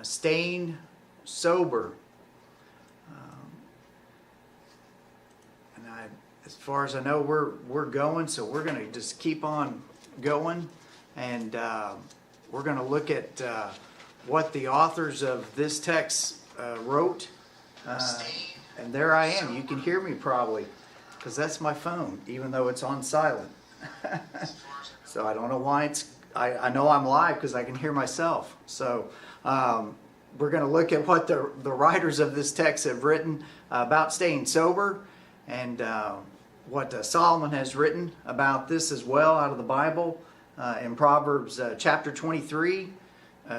staying sober. As far as I know, we're going, so we're going to just keep on going, and we're going to look at what the authors of this text wrote. And there I am. You can hear me probably, because that's my phone, even though it's on silent. So I don't know why it's. I know I'm live because I can hear myself. So we're going to look at what the writers of this text have written about staying sober, and what Solomon has written about this as well out of the Bible in Proverbs chapter 23,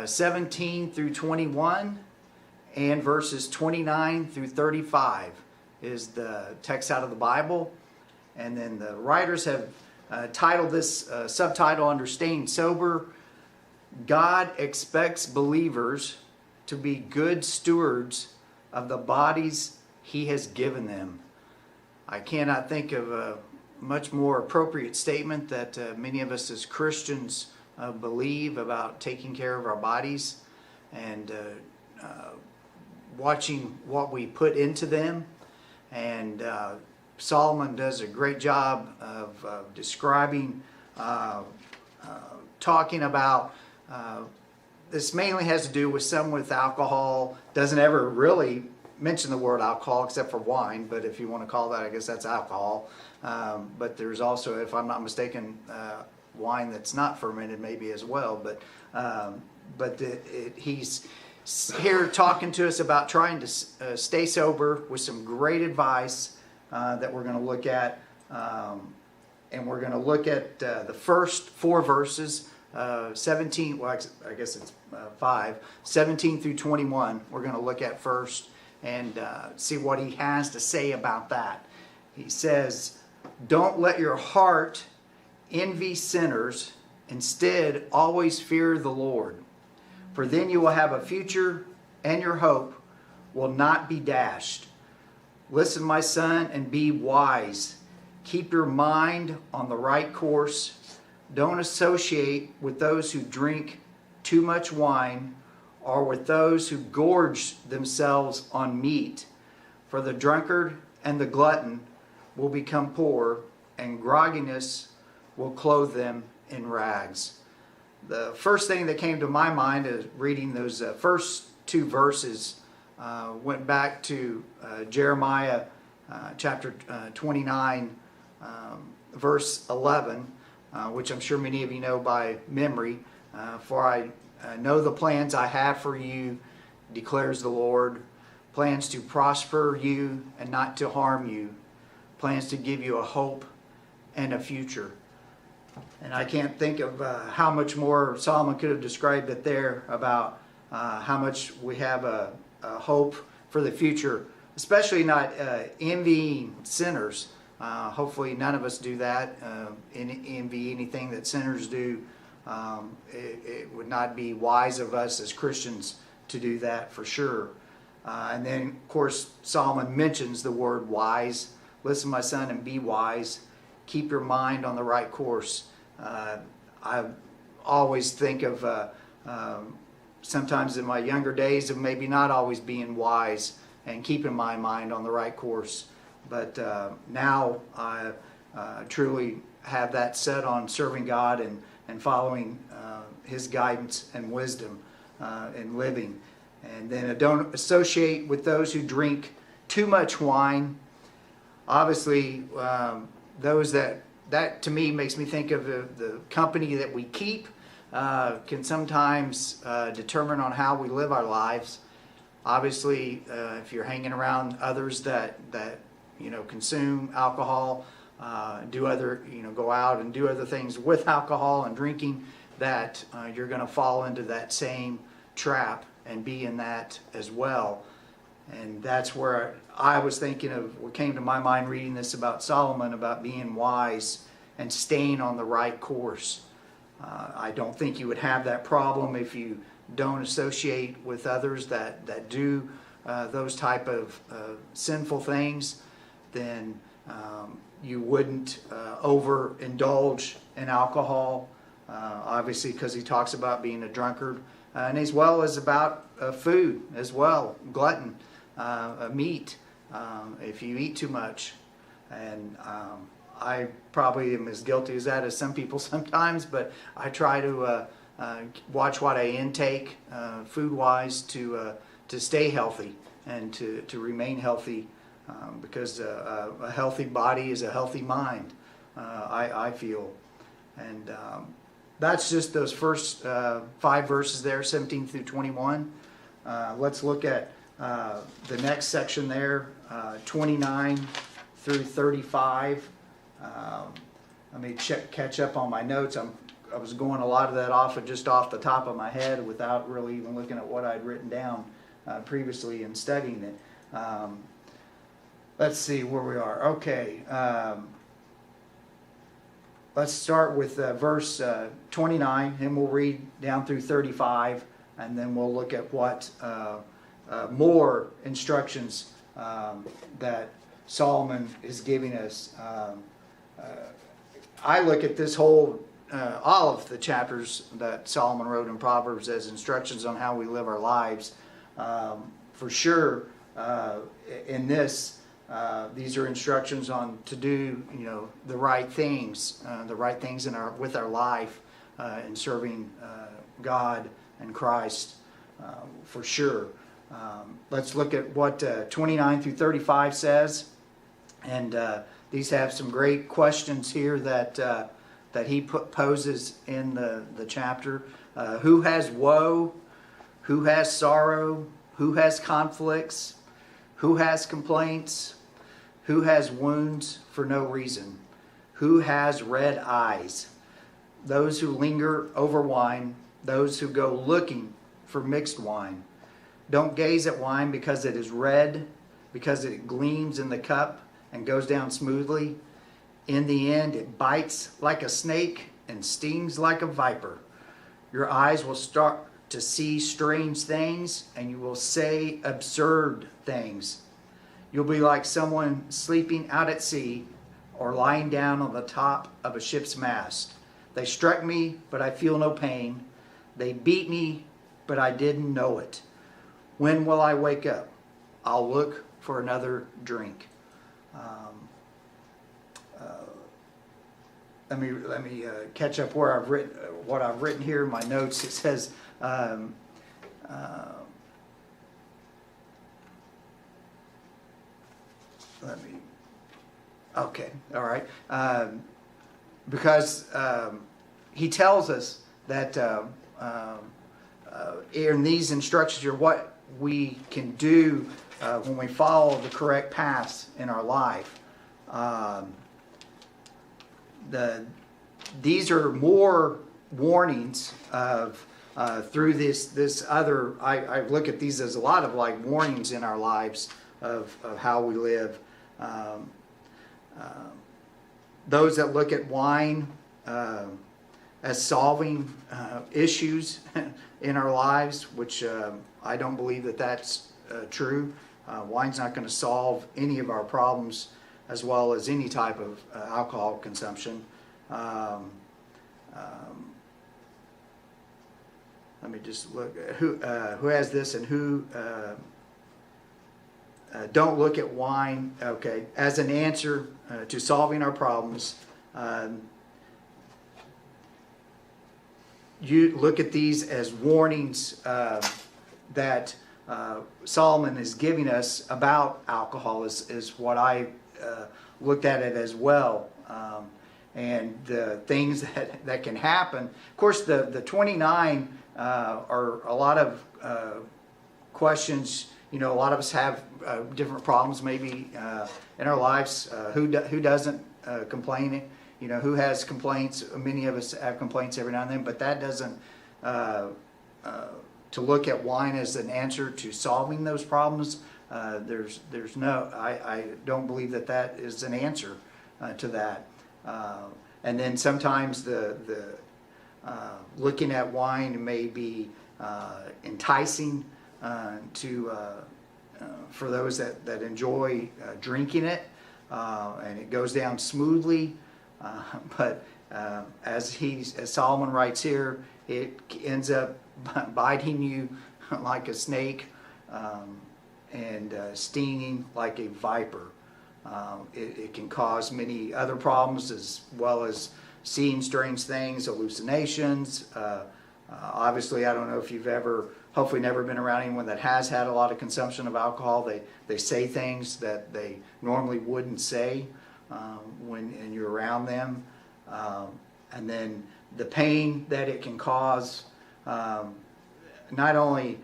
17 through 21, and verses 29 through 35 is the text out of the Bible. And then the writers have titled this subtitle under Staying Sober, God expects believers to be good stewards of the bodies He has given them. I cannot think of a much more appropriate statement that many of us as Christians believe about taking care of our bodies and watching what we put into them. And Solomon does a great job of describing, talking about, this mainly has to do with some with alcohol, doesn't ever really mention the word alcohol except for wine, but if you want to call that, I guess that's alcohol. But there's also, if I'm not mistaken, wine that's not fermented maybe as well. But he's here talking to us about trying to stay sober with some great advice that we're going to look at. And we're going to look at the first 4 verses, 17, well, I guess it's 5, 17 through 21. We're going to look at first and see what he has to say about that. He says, "Don't let your heart envy sinners. Instead, always fear the Lord. For then you will have a future, and your hope will not be dashed. Listen, my son, and be wise. Keep your mind on the right course. Don't associate with those who drink too much wine, or with those who gorge themselves on meat. For the drunkard and the glutton will become poor, and grogginess will clothe them in rags." The first thing that came to my mind is reading those first 2 verses, went back to Jeremiah chapter 29, verse 11, which I'm sure many of you know by memory. "For I know the plans I have for you, declares the Lord, plans to prosper you and not to harm you, plans to give you a hope and a future." And I can't think of how much more Solomon could have described it there about how much we have a hope for the future, especially not envying sinners. Hopefully none of us do that, envy anything that sinners do. It would not be wise of us as Christians to do that for sure. And then, of course, Solomon mentions the word wise. "Listen, my son, and be wise. Keep your mind on the right course." I always think of sometimes in my younger days of maybe not always being wise and keeping my mind on the right course. But now I truly have that set on serving God and following His guidance and wisdom in living. And then don't associate with those who drink too much wine. Obviously, those that to me makes me think of the company that we keep can sometimes determine on how we live our lives. Obviously, if you're hanging around others that consume alcohol, do other, go out and do other things with alcohol and drinking, that you're going to fall into that same trap and be in that as well. And that's where I was thinking of what came to my mind reading this about Solomon, about being wise and staying on the right course. I don't think you would have that problem if you don't associate with others that do those type of sinful things. Then you wouldn't overindulge in alcohol. obviously because he talks about being a drunkard, and as well as about food as well, glutton, meat, if you eat too much. And I probably am as guilty as that as some people sometimes, but I try to watch what I intake food-wise to stay healthy and to remain healthy, because a healthy body is a healthy mind, I feel. And that's just those first 5 verses there, 17 through 21. Let's look at the next section there, 29 through 35. Let me catch up on my notes. I was going a lot of that just off the top of my head without really even looking at what I'd written down previously and studying it. Let's see where we are. Okay. Let's start with verse 29, and we'll read down through 35, and then we'll look at what more instructions that Solomon is giving us. I look at this whole, all of the chapters that Solomon wrote in Proverbs as instructions on how we live our lives. For sure, in this, these are instructions on to do, the right things with our life, in serving God and Christ, for sure. Let's look at what 29 through 35 says, and these have some great questions here that he poses in the chapter. Who has woe? Who has sorrow? Who has conflicts? Who has complaints? Who has wounds for no reason? Who has red eyes? Those who linger over wine, those who go looking for mixed wine. Don't gaze at wine because it is red, because it gleams in the cup and goes down smoothly. In the end, it bites like a snake and stings like a viper. Your eyes will start to see strange things, and you will say absurd things. You'll be like someone sleeping out at sea or lying down on the top of a ship's mast. They struck me, but I feel no pain. They beat me, but I didn't know it. When will I wake up? I'll look for another drink. Let me catch up where what I've written here in my notes. It says, okay, all right. Because he tells us that in these instructions are what we can do when we follow the correct path in our life. These are more warnings of through this other. I look at these as a lot of like warnings in our lives of how we live. Those that look at wine as solving issues in our lives, which I don't believe that's true. Wine's not going to solve any of our problems, as well as any type of alcohol consumption. Let me just look at who has this and who don't look at wine, okay, as an answer to solving our problems. You look at these as warnings that Solomon is giving us about alcohol is what I looked at it as well. And the things that can happen. Of course, the 29 are a lot of questions. A lot of us have different problems maybe in our lives. Who doesn't complain? Who has complaints? Many of us have complaints every now and then, but that doesn't to look at wine as an answer to solving those problems. There's no. I don't believe that is an answer to that. And then sometimes the looking at wine may be enticing for those that enjoy drinking it, and it goes down smoothly. But As Solomon writes here, it ends up biting you like a snake, and stinging like a viper. It can cause many other problems, as well as seeing strange things, hallucinations. Obviously, I don't know if you've hopefully never been around anyone that has had a lot of consumption of alcohol. They say things that they normally wouldn't say when you're around them. And then the pain that it can cause, not only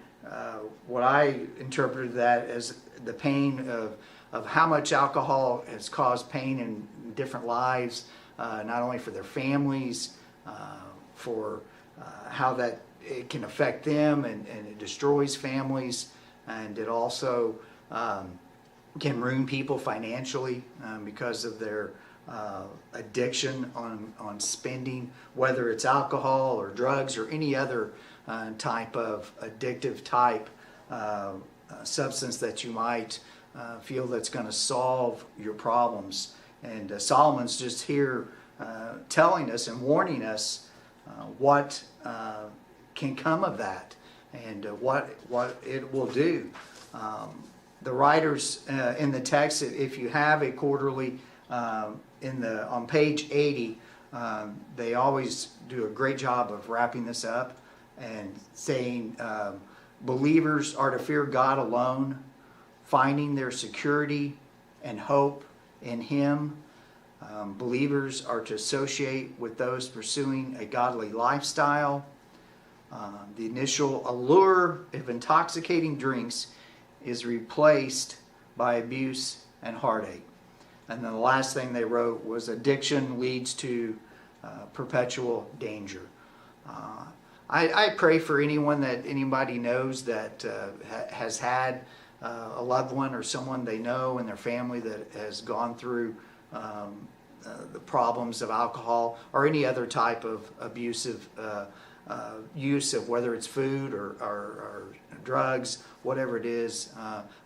what I interpreted that as the pain of how much alcohol has caused pain in different lives, not only for their families, for how that it can affect them, and it destroys families, and it also can ruin people financially because of their addiction on spending, whether it's alcohol or drugs or any other type of addictive type substance that you might feel that's going to solve your problems. And Solomon's just here telling us and warning us what can come of that, and what it will do. The writers in the text, if you have a quarterly, on page 80, they always do a great job of wrapping this up and saying believers are to fear God alone, finding their security and hope in Him. Believers are to associate with those pursuing a godly lifestyle. The initial allure of intoxicating drinks is replaced by abuse and heartache. And then the last thing they wrote was addiction leads to perpetual danger. I pray for anyone that anybody knows that has had a loved one or someone they know in their family that has gone through the problems of alcohol or any other type of abusive use of, whether it's food or drugs, whatever it is.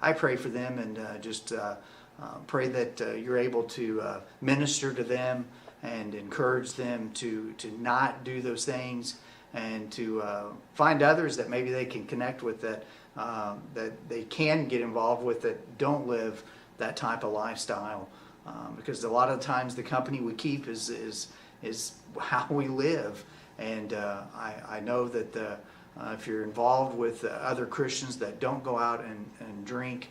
I pray for them, and just pray that you're able to minister to them and encourage them to not do those things, and to find others that maybe they can connect with, that they can get involved with, that don't live that type of lifestyle. Because a lot of times the company we keep is how we live. And I know that if you're involved with other Christians that don't go out and drink,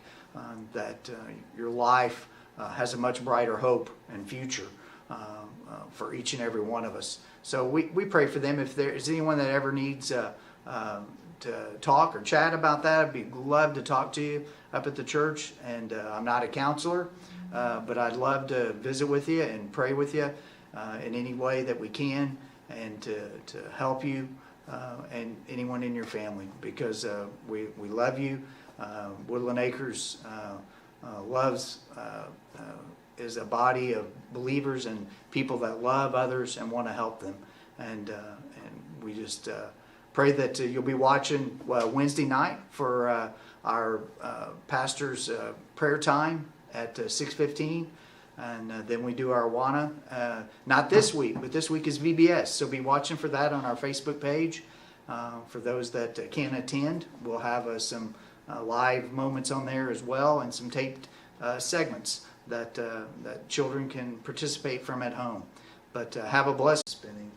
that your life has a much brighter hope and future for each and every one of us. So we pray for them. If there is anyone that ever needs to talk or chat about that, I'd be glad to talk to you up at the church. And I'm not a counselor, but I'd love to visit with you and pray with you in any way that we can, and to help you and anyone in your family, because we love you. Woodland Acres is a body of believers and people that love others and want to help them. And we just pray that you'll be watching Wednesday night for our pastor's prayer time at 6:15. And then we do our Awana. Not this week, but this week is VBS. So be watching for that on our Facebook page. For those that can't attend, we'll have some live moments on there as well, and some taped segments that children can participate from at home. But have a blessed spinning.